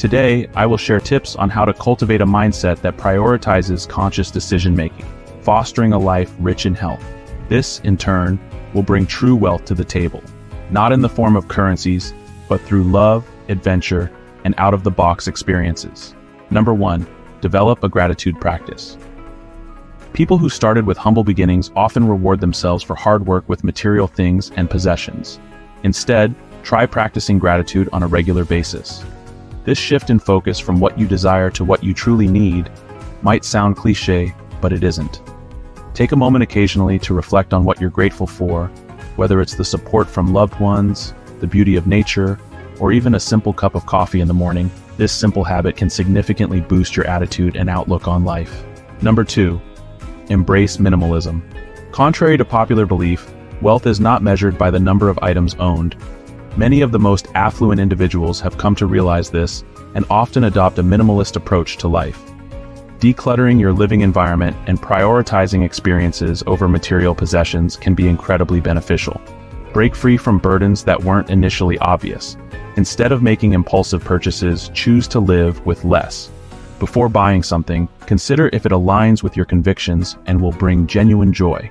Today, I will share tips on how to cultivate a mindset that prioritizes conscious decision-making, fostering a life rich in health. This, in turn, will bring true wealth to the table, not in the form of currencies, but through love, adventure, and out-of-the-box experiences. Number 1. Develop a gratitude practice. People who started with humble beginnings often reward themselves for hard work with material things and possessions. Instead, try practicing gratitude on a regular basis. This shift in focus from what you desire to what you truly need might sound cliché, but it isn't. Take a moment occasionally to reflect on what you're grateful for, whether it's the support from loved ones, the beauty of nature, or even a simple cup of coffee in the morning. This simple habit can significantly boost your attitude and outlook on life. Number 2. Embrace minimalism. Contrary to popular belief, wealth is not measured by the number of items owned. Many of the most affluent individuals have come to realize this and often adopt a minimalist approach to life. Decluttering your living environment and prioritizing experiences over material possessions can be incredibly beneficial. Break free from burdens that weren't initially obvious. Instead of making impulsive purchases, choose to live with less. Before buying something, consider if it aligns with your convictions and will bring genuine joy.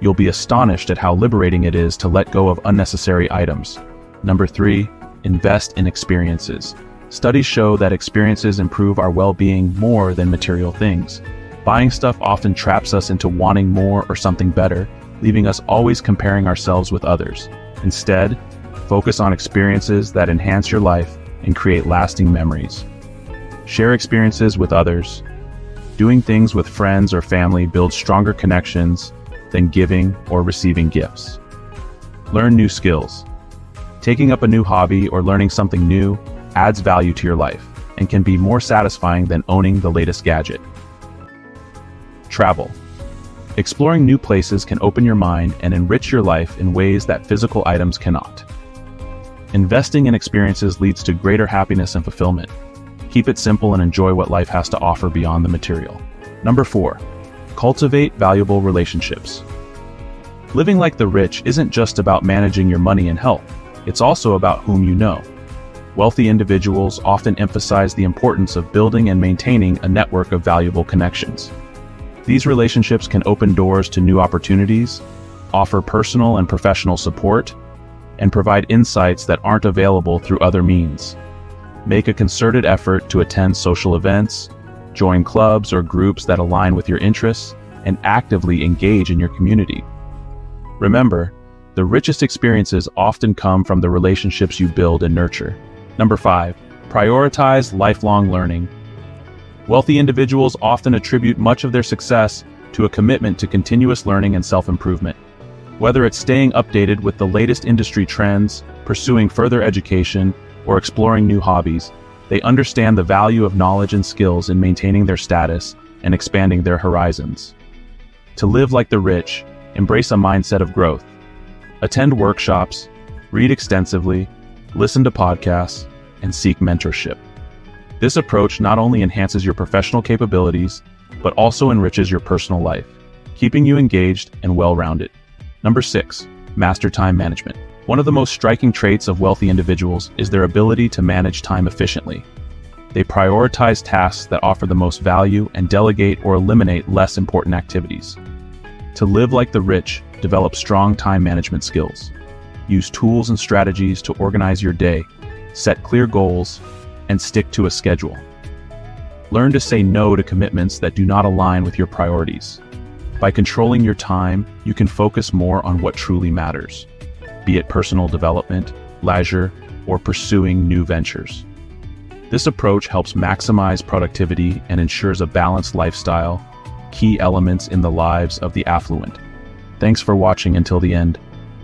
You'll be astonished at how liberating it is to let go of unnecessary items. Number 3. Invest in experiences. Studies show that experiences improve our well-being more than material things. Buying stuff often traps us into wanting more or something better, leaving us always comparing ourselves with others. Instead, focus on experiences that enhance your life and create lasting memories. Share experiences with others. Doing things with friends or family builds stronger connections than giving or receiving gifts. Learn new skills. Taking up a new hobby or learning something new adds value to your life and can be more satisfying than owning the latest gadget. Travel. Exploring new places can open your mind and enrich your life in ways that physical items cannot. Investing in experiences leads to greater happiness and fulfillment. Keep it simple and enjoy what life has to offer beyond the material. Number 4. Cultivate valuable relationships. Living like the rich isn't just about managing your money and health. It's also about whom you know. Wealthy individuals often emphasize the importance of building and maintaining a network of valuable connections. These relationships can open doors to new opportunities, offer personal and professional support, and provide insights that aren't available through other means. Make a concerted effort to attend social events, join clubs or groups that align with your interests, and actively engage in your community. Remember, the richest experiences often come from the relationships you build and nurture. Number 5. Prioritize lifelong learning. Wealthy individuals often attribute much of their success to a commitment to continuous learning and self-improvement. Whether it's staying updated with the latest industry trends, pursuing further education, or exploring new hobbies, they understand the value of knowledge and skills in maintaining their status and expanding their horizons. To live like the rich, embrace a mindset of growth. Attend workshops, read extensively, listen to podcasts, and seek mentorship. This approach not only enhances your professional capabilities, but also enriches your personal life, keeping you engaged and well-rounded. Number 6. Master time management. One of the most striking traits of wealthy individuals is their ability to manage time efficiently. They prioritize tasks that offer the most value and delegate or eliminate less important activities. To live like the rich, develop strong time management skills. Use tools and strategies to organize your day, set clear goals, and stick to a schedule. Learn to say no to commitments that do not align with your priorities. By controlling your time, you can focus more on what truly matters, be it personal development, leisure, or pursuing new ventures. This approach helps maximize productivity and ensures a balanced lifestyle, key elements in the lives of the affluent. Thanks for watching until the end.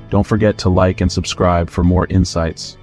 Don't forget to like and subscribe for more insights.